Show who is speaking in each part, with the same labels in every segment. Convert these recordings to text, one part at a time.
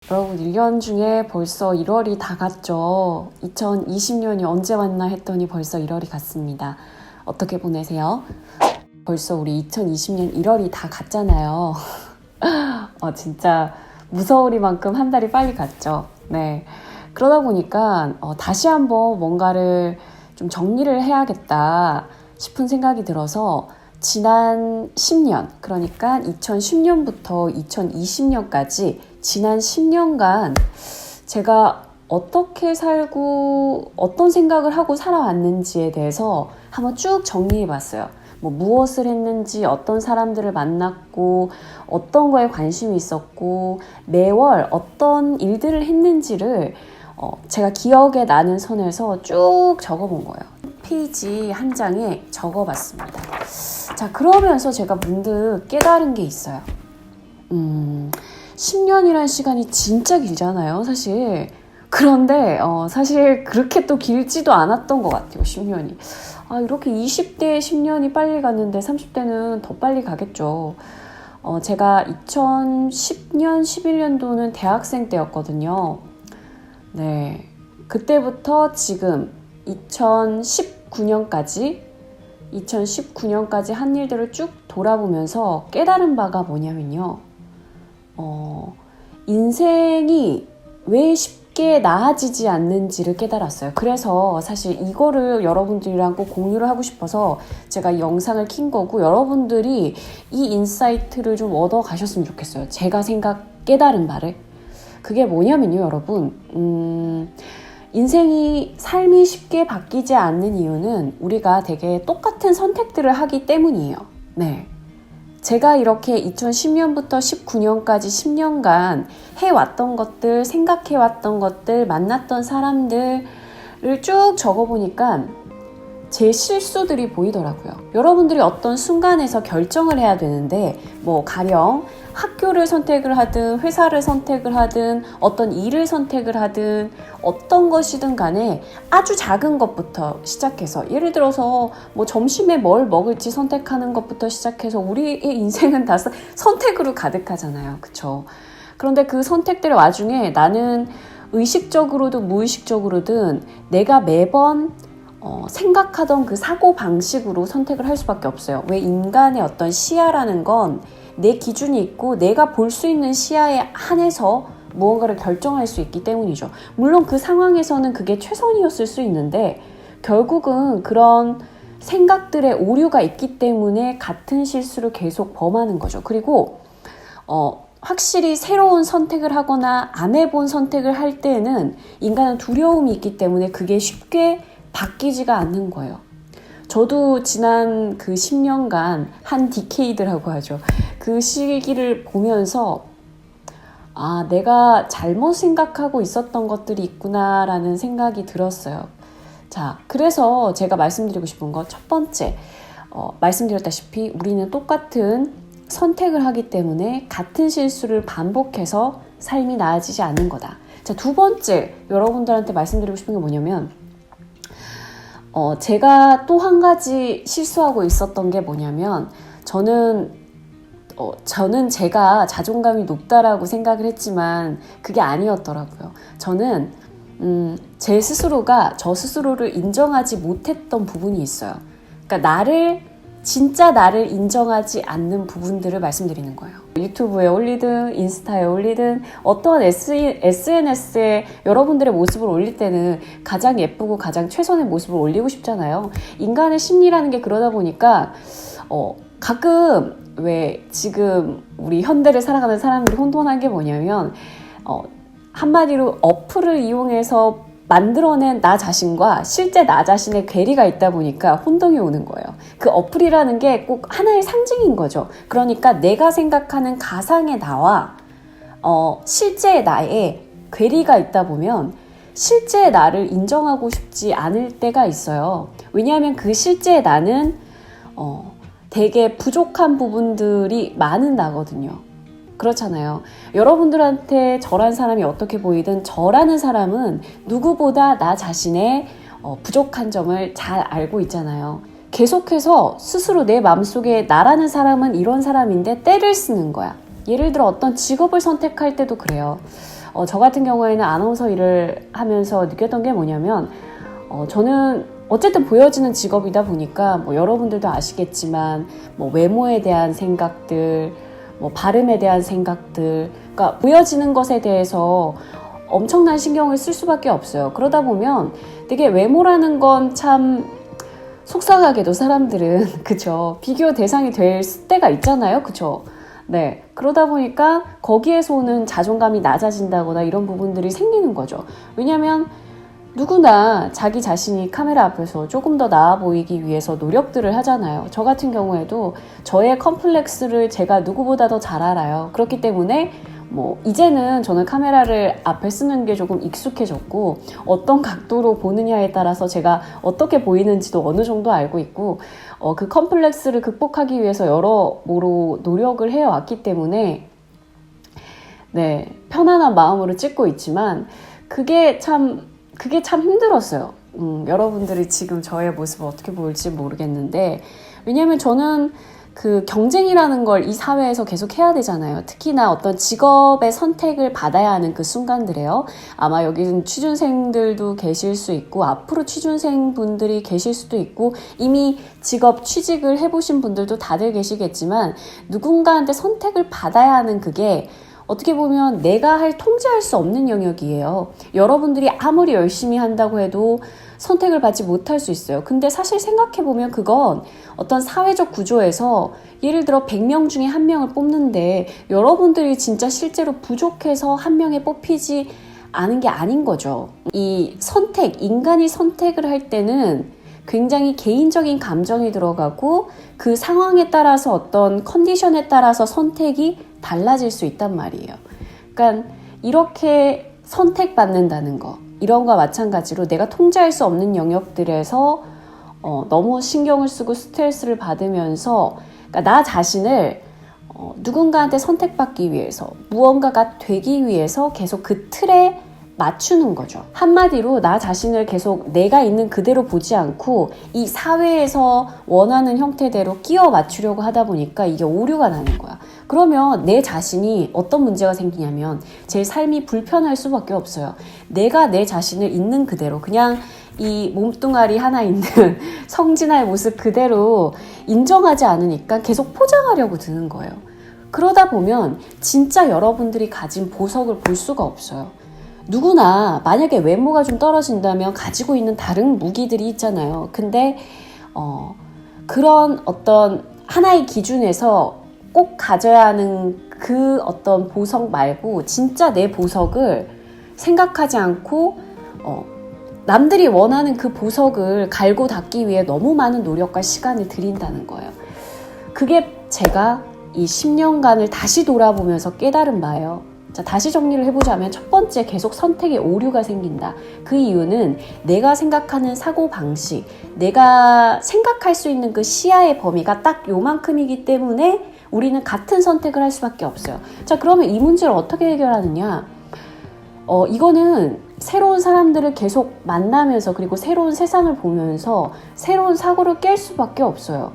Speaker 1: 여러분 1년 중에 벌써 1월이 다 갔죠. 2020년이 언제 왔나 했더니 벌써 1월이 갔습니다. 어떻게 보내세요? 벌써 우리 2020년 1월이 다 갔잖아요. 진짜 무서우리만큼 한 달이 빨리 갔죠. 네. 그러다 보니까 다시 한번 뭔가를 좀 정리를 해야겠다 싶은 생각이 들어서 지난 10년, 그러니까 2010년부터 2020년까지 지난 10년간 제가 어떻게 살고 어떤 생각을 하고 살아왔는지에 대해서 한번 쭉 정리해 봤어요. 무엇을 했는지, 어떤 사람들을 만났고, 어떤 거에 관심이 있었고, 매월 어떤 일들을 했는지를 제가 기억에 나는 선에서 쭉 적어본 거예요. 페이지 한 장에 적어봤습니다. 자, 그러면서 제가 문득 깨달은 게 있어요. 10년이란 시간이 진짜 길잖아요, 사실. 그런데 사실 그렇게 또 길지도 않았던 것 같아요, 10년이. 이렇게 20대에 10년이 빨리 갔는데 30대는 더 빨리 가겠죠. 제가 2010년, 11년도는 대학생 때였거든요. 네. 그때부터 지금 2019년까지 한 일들을 쭉 돌아보면서 깨달은 바가 뭐냐면요. 인생이 왜 쉽게 나아지지 않는지를 깨달았어요. 그래서 사실 이거를 여러분들이랑 꼭 공유를 하고 싶어서 제가 이 영상을 킨 거고, 여러분들이 이 인사이트를 좀 얻어 가셨으면 좋겠어요. 제가 깨달은 바를. 그게 뭐냐면요, 여러분. 삶이 쉽게 바뀌지 않는 이유는 우리가 되게 똑같은 선택들을 하기 때문이에요. 네. 제가 이렇게 2010년부터 19년까지 10년간 해왔던 것들, 생각해왔던 것들, 만났던 사람들을 쭉 적어보니까 제 실수들이 보이더라고요. 여러분들이 어떤 순간에서 결정을 해야 되는데, 가령 학교를 선택을 하든 회사를 선택을 하든 어떤 일을 선택을 하든 어떤 것이든 간에 아주 작은 것부터 시작해서, 예를 들어서 점심에 뭘 먹을지 선택하는 것부터 시작해서 우리의 인생은 다 선택으로 가득하잖아요. 그쵸? 그런데 그 선택들의 와중에 나는 의식적으로든 무의식적으로든 내가 매번 생각하던 그 사고 방식으로 선택을 할 수밖에 없어요. 왜? 인간의 어떤 시야라는 건 내 기준이 있고 내가 볼 수 있는 시야에 한해서 무언가를 결정할 수 있기 때문이죠. 물론 그 상황에서는 그게 최선이었을 수 있는데 결국은 그런 생각들의 오류가 있기 때문에 같은 실수를 계속 범하는 거죠. 그리고 확실히 새로운 선택을 하거나 안 해본 선택을 할 때는 인간은 두려움이 있기 때문에 그게 쉽게 바뀌지가 않는 거예요. 저도 지난 그 10년간 한 디케이드라고 하죠. 그 시기를 보면서 내가 잘못 생각하고 있었던 것들이 있구나라는 생각이 들었어요. 자, 그래서 제가 말씀드리고 싶은 거 첫 번째, 말씀드렸다시피 우리는 똑같은 선택을 하기 때문에 같은 실수를 반복해서 삶이 나아지지 않는 거다. 자, 두 번째 여러분들한테 말씀드리고 싶은 게 뭐냐면, 제가 또 한 가지 실수하고 있었던 게 뭐냐면, 저는 제가 자존감이 높다라고 생각을 했지만 그게 아니었더라고요. 저는 제 스스로가 저 스스로를 인정하지 못했던 부분이 있어요. 그러니까 진짜 나를 인정하지 않는 부분들을 말씀드리는 거예요. 유튜브에 올리든 인스타에 올리든 어떠한 SNS에 여러분들의 모습을 올릴 때는 가장 예쁘고 가장 최선의 모습을 올리고 싶잖아요. 인간의 심리라는 게 그러다 보니까 가끔 왜 지금 우리 현대를 살아가는 사람들이 혼돈한 게 뭐냐면, 한마디로 어플을 이용해서 만들어낸 나 자신과 실제 나 자신의 괴리가 있다 보니까 혼동이 오는 거예요. 그 어플이라는 게 꼭 하나의 상징인 거죠. 그러니까 내가 생각하는 가상의 나와 실제의 나의 괴리가 있다 보면 실제의 나를 인정하고 싶지 않을 때가 있어요. 왜냐하면 그 실제의 나는 되게 부족한 부분들이 많은 나거든요. 그렇잖아요. 여러분들한테 저란 사람이 어떻게 보이든 저라는 사람은 누구보다 나 자신의 부족한 점을 잘 알고 있잖아요. 계속해서 스스로 내 마음속에 나라는 사람은 이런 사람인데 떼를 쓰는 거야. 예를 들어 어떤 직업을 선택할 때도 그래요. 저 같은 경우에는 아나운서 일을 하면서 느꼈던 게 뭐냐면 저는 어쨌든 보여지는 직업이다 보니까 뭐 여러분들도 아시겠지만 뭐 외모에 대한 생각들, 뭐 발음에 대한 생각들, 그러니까 보여지는 것에 대해서 엄청난 신경을 쓸 수밖에 없어요. 그러다 보면 되게 외모라는 건 참 속상하게도 사람들은 그쵸, 비교 대상이 될 때가 있잖아요. 그쵸? 네, 그러다 보니까 거기에서 오는 자존감이 낮아진다거나 이런 부분들이 생기는 거죠. 왜냐면 누구나 자기 자신이 카메라 앞에서 조금 더 나아 보이기 위해서 노력들을 하잖아요. 저 같은 경우에도 저의 컴플렉스를 제가 누구보다 더 잘 알아요. 그렇기 때문에 뭐 이제는 저는 카메라를 앞에 쓰는 게 조금 익숙해졌고, 어떤 각도로 보느냐에 따라서 제가 어떻게 보이는지도 어느 정도 알고 있고, 그 컴플렉스를 극복하기 위해서 여러모로 노력을 해왔기 때문에 네, 편안한 마음으로 찍고 있지만 그게 참 힘들었어요. 여러분들이 지금 저의 모습을 어떻게 보일지 모르겠는데, 왜냐하면 저는 그 경쟁이라는 걸 이 사회에서 계속 해야 되잖아요. 특히나 어떤 직업의 선택을 받아야 하는 그 순간들에요. 아마 여기는 취준생들도 계실 수 있고, 앞으로 취준생 분들이 계실 수도 있고, 이미 직업 취직을 해보신 분들도 다들 계시겠지만, 누군가한테 선택을 받아야 하는 그게 어떻게 보면 내가 통제할 수 없는 영역이에요. 여러분들이 아무리 열심히 한다고 해도 선택을 받지 못할 수 있어요. 근데 사실 생각해보면 그건 어떤 사회적 구조에서 예를 들어 100명 중에 1명을 뽑는데 여러분들이 진짜 실제로 부족해서 1명에 뽑히지 않은 게 아닌 거죠. 이 선택, 인간이 선택을 할 때는 굉장히 개인적인 감정이 들어가고 그 상황에 따라서 어떤 컨디션에 따라서 선택이 달라질 수 있단 말이에요. 그러니까 이렇게 선택받는다는 거, 이런 거와 마찬가지로 내가 통제할 수 없는 영역들에서 너무 신경을 쓰고 스트레스를 받으면서, 그러니까 나 자신을 누군가한테 선택받기 위해서, 무언가가 되기 위해서 계속 그 틀에 맞추는 거죠. 한마디로 나 자신을 계속 내가 있는 그대로 보지 않고 이 사회에서 원하는 형태대로 끼워 맞추려고 하다 보니까 이게 오류가 나는 거야. 그러면 내 자신이 어떤 문제가 생기냐면 제 삶이 불편할 수밖에 없어요. 내가 내 자신을 있는 그대로, 그냥 이 몸뚱아리 하나 있는 성진아의 모습 그대로 인정하지 않으니까 계속 포장하려고 드는 거예요. 그러다 보면 진짜 여러분들이 가진 보석을 볼 수가 없어요. 누구나 만약에 외모가 좀 떨어진다면 가지고 있는 다른 무기들이 있잖아요. 근데 그런 어떤 하나의 기준에서 꼭 가져야 하는 그 어떤 보석 말고 진짜 내 보석을 생각하지 않고 남들이 원하는 그 보석을 갈고 닦기 위해 너무 많은 노력과 시간을 들인다는 거예요. 그게 제가 이 10년간을 다시 돌아보면서 깨달은 바예요. 자, 다시 정리를 해보자면 첫 번째, 계속 선택에 오류가 생긴다. 그 이유는 내가 생각하는 사고방식, 내가 생각할 수 있는 그 시야의 범위가 딱 요만큼이기 때문에 우리는 같은 선택을 할 수밖에 없어요. 자, 그러면 이 문제를 어떻게 해결하느냐? 이거는 새로운 사람들을 계속 만나면서, 그리고 새로운 세상을 보면서 새로운 사고를 깰 수밖에 없어요.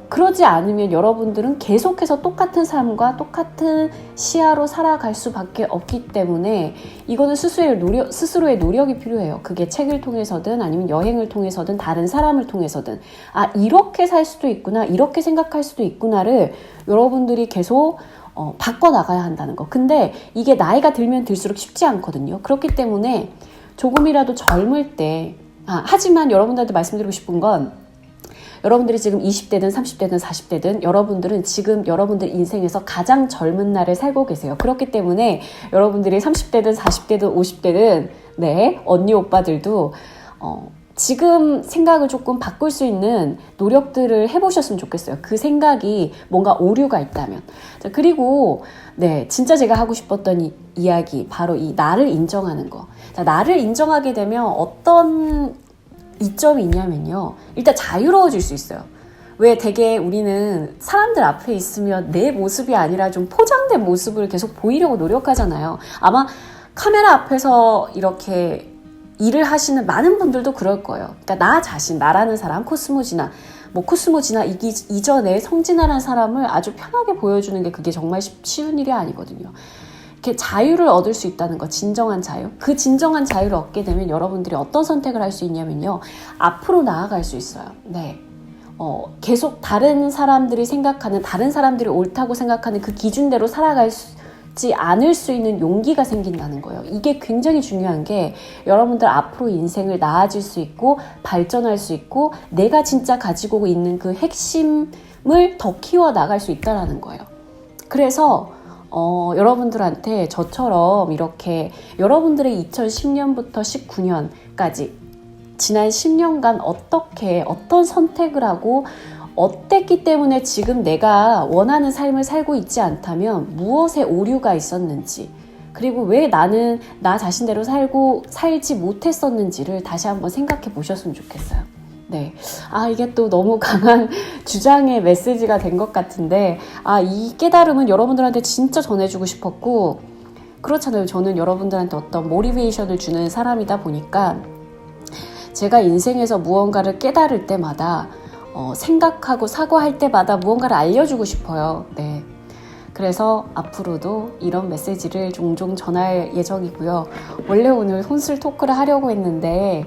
Speaker 1: 그러지 않으면 여러분들은 계속해서 똑같은 삶과 똑같은 시야로 살아갈 수밖에 없기 때문에 이거는 스스로의 노력이 필요해요. 그게 책을 통해서든 아니면 여행을 통해서든 다른 사람을 통해서든, 아, 이렇게 살 수도 있구나, 이렇게 생각할 수도 있구나를 여러분들이 계속 바꿔나가야 한다는 거. 근데 이게 나이가 들면 들수록 쉽지 않거든요. 그렇기 때문에 조금이라도 젊을 때, 하지만 여러분들한테 말씀드리고 싶은 건, 여러분들이 지금 20대든 30대든 40대든 여러분들은 지금 여러분들 인생에서 가장 젊은 날을 살고 계세요. 그렇기 때문에 여러분들이 30대든 40대든 50대든 네, 언니 오빠들도 지금 생각을 조금 바꿀 수 있는 노력들을 해보셨으면 좋겠어요. 그 생각이 뭔가 오류가 있다면. 자, 그리고 네, 진짜 제가 하고 싶었던 이야기, 바로 이 나를 인정하는 거. 자, 나를 인정하게 되면 어떤 이점이 있냐면요, 일단 자유로워질 수 있어요. 왜 되게 우리는 사람들 앞에 있으면 내 모습이 아니라 좀 포장된 모습을 계속 보이려고 노력하잖아요. 아마 카메라 앞에서 이렇게 일을 하시는 많은 분들도 그럴 거예요. 그러니까 나 자신, 나라는 사람, 코스모지나 이전에 성진아라는 사람을 아주 편하게 보여주는 게 그게 정말 쉬운 일이 아니거든요. 이렇게 자유를 얻을 수 있다는 거, 진정한 자유. 그 진정한 자유를 얻게 되면 여러분들이 어떤 선택을 할 수 있냐면요. 앞으로 나아갈 수 있어요. 네. 계속 다른 사람들이 생각하는, 다른 사람들이 옳다고 생각하는 그 기준대로 살아가지 않을 수 있는 용기가 생긴다는 거예요. 이게 굉장히 중요한 게 여러분들 앞으로 인생을 나아질 수 있고 발전할 수 있고 내가 진짜 가지고 있는 그 핵심을 더 키워 나갈 수 있다는 거예요. 그래서 여러분들한테 저처럼 이렇게 여러분들의 2010년부터 19년까지 지난 10년간 어떤 선택을 하고 어땠기 때문에 지금 내가 원하는 삶을 살고 있지 않다면 무엇에 오류가 있었는지, 그리고 왜 나는 나 자신대로 살지 못했었는지를 다시 한번 생각해 보셨으면 좋겠어요. 네. 이게 또 너무 강한 주장의 메시지가 된 것 같은데, 이 깨달음은 여러분들한테 진짜 전해주고 싶었고, 그렇잖아요. 저는 여러분들한테 어떤 모티베이션을 주는 사람이다 보니까, 제가 인생에서 무언가를 깨달을 때마다, 생각하고 사고할 때마다 무언가를 알려주고 싶어요. 네. 그래서 앞으로도 이런 메시지를 종종 전할 예정이고요. 원래 오늘 혼술 토크를 하려고 했는데,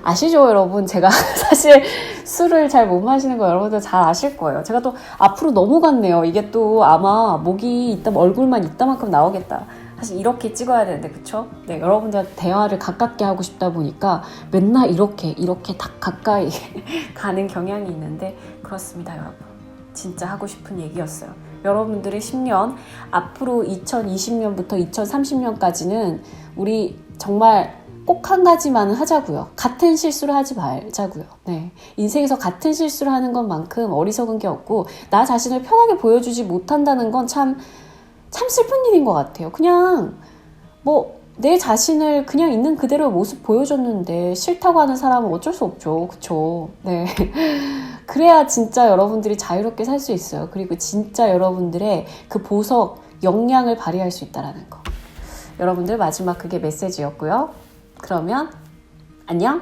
Speaker 1: 아시죠, 여러분? 제가 사실 술을 잘 못 마시는 거 여러분들 잘 아실 거예요. 제가 또 앞으로 넘어갔네요. 이게 또 아마 목이 얼굴만 이따만큼 나오겠다. 사실 이렇게 찍어야 되는데, 그쵸? 네, 여러분들한테 대화를 가깝게 하고 싶다 보니까 맨날 이렇게 딱 가까이 가는 경향이 있는데, 그렇습니다, 여러분. 진짜 하고 싶은 얘기였어요. 여러분들의 10년, 앞으로 2020년부터 2030년까지는 우리 정말 꼭 한 가지만은 하자고요. 같은 실수를 하지 말자고요. 네. 인생에서 같은 실수를 하는 것만큼 어리석은 게 없고, 나 자신을 편하게 보여주지 못한다는 건 참 슬픈 일인 것 같아요. 그냥 내 자신을 그냥 있는 그대로 모습 보여줬는데 싫다고 하는 사람은 어쩔 수 없죠. 그쵸? 네. 그래야 진짜 여러분들이 자유롭게 살 수 있어요. 그리고 진짜 여러분들의 그 보석, 역량을 발휘할 수 있다는 거. 여러분들 마지막 그게 메시지였고요. 그러면 안녕!